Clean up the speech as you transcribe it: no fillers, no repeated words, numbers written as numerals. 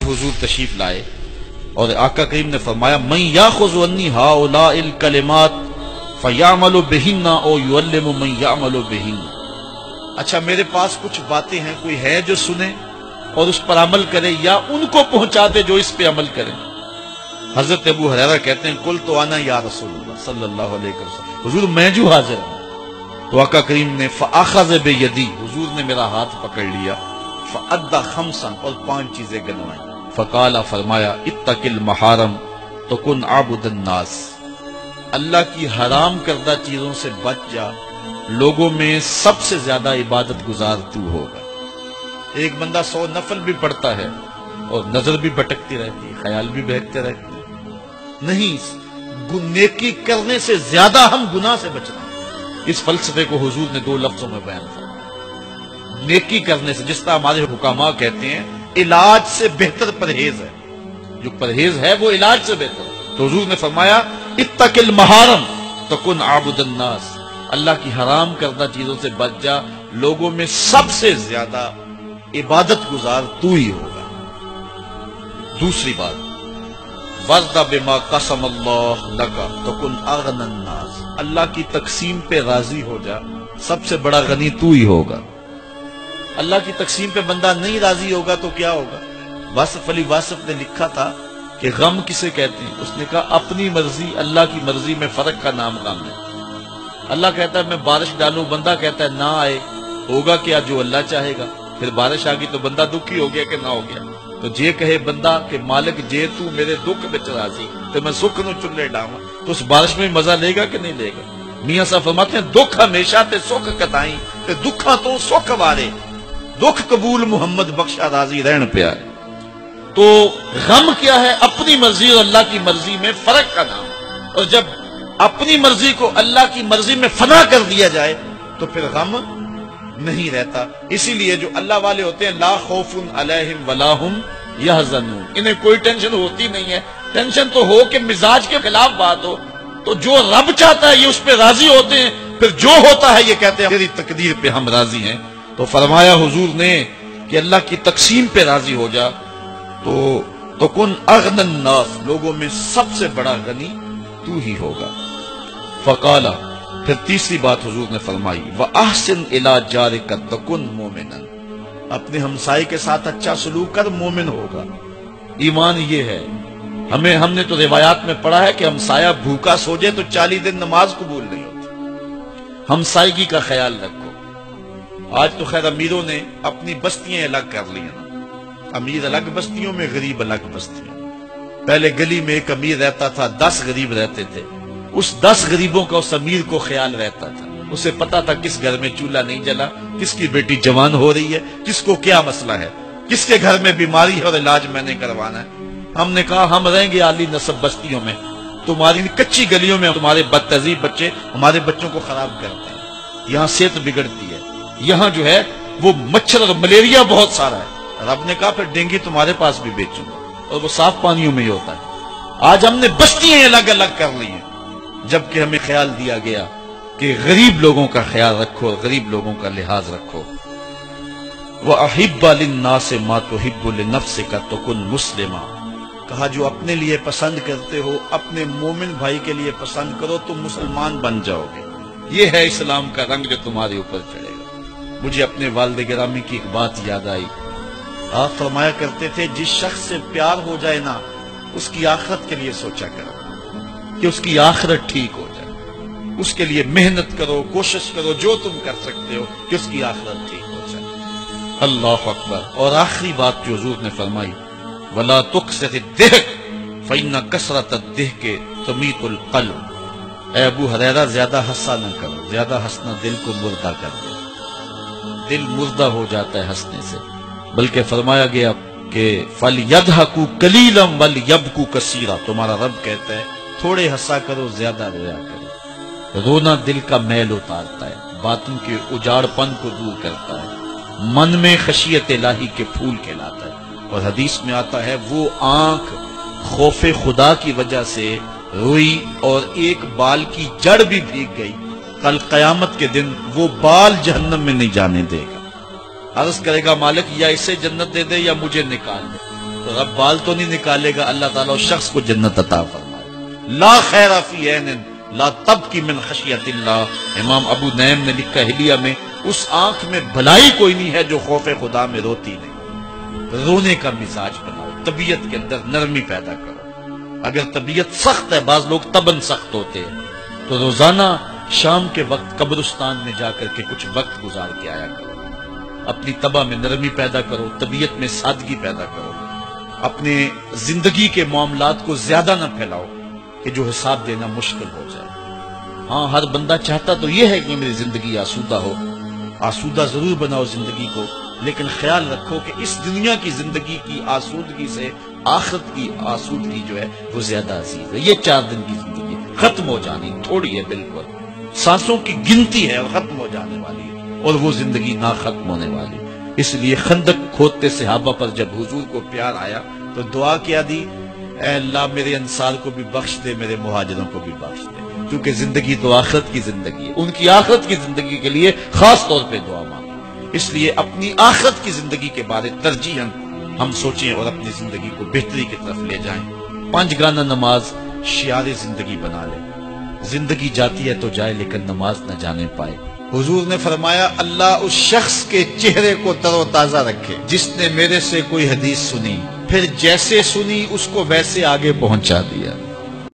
حضور تشریف لائے اور آقا کریم نے فرمایا من یاخذ عنی ہؤلاء الکلمات فیعمل بہن او یعلم من یعمل بہن، اچھا میرے پاس کچھ باتیں ہیں، کوئی ہے جو سنے اور اس پر عمل کرے یا ان کو پہنچا دے جو اس پہ عمل کرے۔ حضرت ابو ہریرہ کہتے ہیں قلت انا یا رسول اللہ صلی اللہ علیہ وسلم، حضور میں جو حاضر ہوں۔ تو آقا کریم نے فاخذ بیدی، حضور نے میرا ہاتھ پکڑ لیا، فعد خمسا، اور 5 چیزیں گنوائیں، فقال، فرمایا اتق المحارم تکن عابد الناس، اللہ کی حرام کردہ چیزوں سے بچ جا، لوگوں میں سب سے زیادہ عبادت گزار تو ہوگا۔ ایک بندہ 100 نفل بھی پڑھتا ہے اور نظر بھی بھٹکتی رہتی، خیال بھی بہکتے رہتے، نہیں، نیکی کرنے سے زیادہ ہم گناہ سے بچنا۔ اس فلسفے کو حضور نے 2 لفظوں میں بیان فرمایا، نیکی کرنے سے، جس طرح ہمارے حکماء کہتے ہیں علاج سے بہتر پرہیز ہے، جو پرہیز ہے وہ علاج سے بہتر ہے۔ تو حضور نے فرمایا اتق المحارم تکن عابد الناس، اللہ کی حرام کردہ چیزوں سے بچ جا، لوگوں میں سب سے زیادہ عبادت گزار تو ہی ہوگا۔ دوسری بات، وَرْضَ بِمَا قَسَمَ اللَّهُ لَكَ تَكُنْ أَغْنَى النَّاسِ، اللہ کی تقسیم پہ راضی ہو جا، سب سے بڑا غنی تو ہی ہوگا۔ اللہ کی تقسیم پہ بندہ نہیں راضی ہوگا تو کیا ہوگا؟ واصف علی واصف نے لکھا تھا کہ غم کسے کہتے ہیں؟ اس نے کہا اپنی مرضی اللہ کی مرضی میں فرق کا نام غم ہے۔ اللہ کہتا ہے میں بارش ڈالوں، بندہ کہتا ہے نہ آئے، ہوگا کیا؟ جو اللہ چاہے گا۔ پھر بارش آ گئی تو بندہ دکھی ہو گیا کہ نہ ہو گیا، تو جے کہے بندہ کہ مالک جے تو میرے دکھ بچ راضی تو میں سکھ نو چلے ڈاواں، تو اس بارش میں مزہ لے گا کہ نہیں لے گا؟ میاں صاحب فرماتے ہیں دکھ ہمیشہ تے سکھ کتائیں تے دکھاں تو سکھ وارے، دکھ قبول محمد بخشا راضی رہن پیارے۔ تو غم کیا ہے؟ اپنی مرضی اور اللہ کی مرضی میں فرق کا نام، اور جب اپنی مرضی کو اللہ کی مرضی میں فنا کر دیا جائے تو پھر غم نہیں رہتا۔ اسی لیے جو اللہ والے ہوتے ہیں لا خوف علیہم ولا ہم یحزنون، انہیں کوئی ٹینشن ہوتی نہیں ہے۔ ٹینشن تو ہو کہ مزاج کے خلاف بات ہو، تو جو رب چاہتا ہے یہ اس پہ راضی ہوتے ہیں، پھر جو ہوتا ہے یہ کہتے ہیں تیری تقدیر پہ ہم راضی ہیں۔ تو فرمایا حضور نے کہ اللہ کی تقسیم پہ راضی ہو جا تو کن اغنى الناس، لوگوں میں سب سے بڑا غنی تو ہی ہوگا۔ فقالا، پھر تیسری بات حضور نے فرمائی وَأَحْسِنْ إِلَىٰ جَارِكَ تَكُنْ مُؤْمِنًا، اپنے ہمسائے کے ساتھ اچھا سلوک کر، مومن ہوگا۔ ایمان یہ ہے، ہم نے تو روایات میں پڑھا ہے کہ ہمسایہ بھوکا سو جائے تو 40 دن نماز قبول نہیں ہوتی۔ ہمسائیگی کا خیال رکھو۔ آج تو خیر امیروں نے اپنی بستیاں الگ کر لی ہیں، امیر الگ بستیوں میں، غریب الگ بستیوں۔ پہلے گلی میں ایک امیر رہتا تھا، 10 غریب رہتے تھے، اس 10 غریبوں کا اس امیر کو خیال رہتا تھا، اسے پتا تھا کس گھر میں چولہا نہیں جلا، کس کی بیٹی جوان ہو رہی ہے، کس کو کیا مسئلہ ہے، کس کے گھر میں بیماری ہے اور علاج میں نے کروانا ہے۔ ہم نے کہا ہم رہیں گے عالی نسب بستیوں میں، تمہاری کچی گلیوں میں تمہارے بد تہذیب بچے ہمارے بچوں کو خراب کرتے ہیں، یہاں صحت بگڑتی ہے، یہاں جو ہے وہ مچھر اور ملیریا بہت سارا ہے۔ رب نے کہا پھر ڈینگی تمہارے پاس بھی بیچوں گا، اور وہ صاف پانیوں میں ہی ہوتا ہے۔ آج ہم نے بستیاں الگ الگ کر لی ہیں، جبکہ ہمیں خیال دیا گیا کہ غریب لوگوں کا خیال رکھو، غریب لوگوں کا لحاظ رکھو۔ وَأَحِبَّ لِلنَّاسِ مَا تُحِبُّ لِنَفْسِكَ تَكُنْ مُسْلِمًا، کہا جو اپنے لیے پسند کرتے ہو اپنے مومن بھائی کے لیے پسند کرو، تم مسلمان بن جاؤ گے۔ یہ ہے اسلام کا رنگ جو تمہارے اوپر چڑھے گا۔ مجھے اپنے والد گرامی کی ایک بات یاد آئی، آپ فرمایا کرتے تھے جس شخص سے پیار ہو جائے نا، اس کی آخرت کے لیے سوچا کرو کہ اس کی آخرت ٹھیک ہو جائے، اس کے لیے محنت کرو، کوشش کرو، جو تم کر سکتے ہو کہ اس کی آخرت ٹھیک ہو جائے۔ اللہ اکبر۔ اور آخری بات جو حضور نے فرمائی وَلَا تُكْثِرِ الضِّحْكَ فَإِنَّ كَثْرَةَ الضِّحْكِ تُمِيتُ الْقَلْبَ، اے ابو ہریرہ زیادہ ہنسا نہ کرو، زیادہ ہنسنا دل کو مردہ کر دے، دل مردہ ہو جاتا ہے ہنسنے سے، بلکہ فرمایا گیا کہ فَلْيَضْحَكُوا قَلِيلًا وَلْيَبْكُوا كَثِيرًا، تمہارا رب کہتا ہے تھوڑے ہنسا کرو، زیادہ رویا کرو۔ رونا دل کا میل اتارتا ہے، باطن کے اجاڑ پن کو دور کرتا ہے، من میں خشیت الہی کے پھول کھلاتا ہے۔ اور حدیث میں آتا ہے وہ آنکھ خوف خدا کی وجہ سے روئی اور ایک بال کی جڑ بھی بھیگ گئی، کل قیامت کے دن وہ بال جہنم میں نہیں جانے دے گا۔ عرض کرے گا مالک یا اسے جنت دے دے یا مجھے نکال دے، تو رب بال تو نہیں نکالے گا، اللہ تعالیٰ اس شخص کو جنت عطا فرمائے۔ لا خیر فی عین لا تبکی من خشیت اللہ، امام ابو نعیم نے لکھا حلیہ میں، اس آنکھ میں بھلائی کوئی نہیں ہے جو خوف خدا میں روتی نہیں۔ رونے کا مزاج بناؤ، طبیعت کے اندر نرمی پیدا کرو۔ اگر طبیعت سخت ہے، بعض لوگ تباً سخت ہوتے ہیں، تو روزانہ شام کے وقت قبرستان میں جا کر کے کچھ وقت گزار کے آیا کرو۔ اپنی طبع میں نرمی پیدا کرو، طبیعت میں سادگی پیدا کرو، اپنے زندگی کے معاملات کو زیادہ نہ پھیلاؤ کہ جو حساب دینا مشکل ہو جائے۔ ہاں، ہر بندہ چاہتا تو یہ ہے کہ میری زندگی آسودہ ہو، آسودہ ضرور بناؤ زندگی کو، لیکن خیال رکھو کہ اس دنیا کی زندگی کی آسودگی سے آخرت کی آسودگی جو ہے وہ زیادہ عزیز ہے۔ یہ 4 دن کی زندگی ختم ہو جانی، تھوڑی ہے، بالکل سانسوں کی گنتی ہے اور ختم ہو جانے والی ہے، اور وہ زندگی نہ ختم ہونے والی۔ اس لیے خندق کھودتے صحابہ پر جب حضور کو پیار آیا تو دعا کیا دی، اے اللہ میرے انصار کو بھی بخش دے، میرے مہاجروں کو بھی بخش دے، کیونکہ زندگی تو آخرت کی زندگی ہے، ان کی آخرت کی زندگی کے لیے خاص طور پہ دعا مانگو۔ اس لیے اپنی آخرت کی زندگی کے بارے ترجیحاً ہم سوچیں اور اپنی زندگی کو بہتری کی طرف لے جائیں۔ 5 گانا نماز شعار زندگی بنا لے۔ زندگی جاتی ہے تو جائے، لیکن نماز نہ جانے پائے۔ حضور نے فرمایا، اللہ اس شخص کے چہرے کو تر و تازہ رکھے جس نے میرے سے کوئی حدیث سنی، پھر جیسے سنی اس کو ویسے آگے پہنچا دیا۔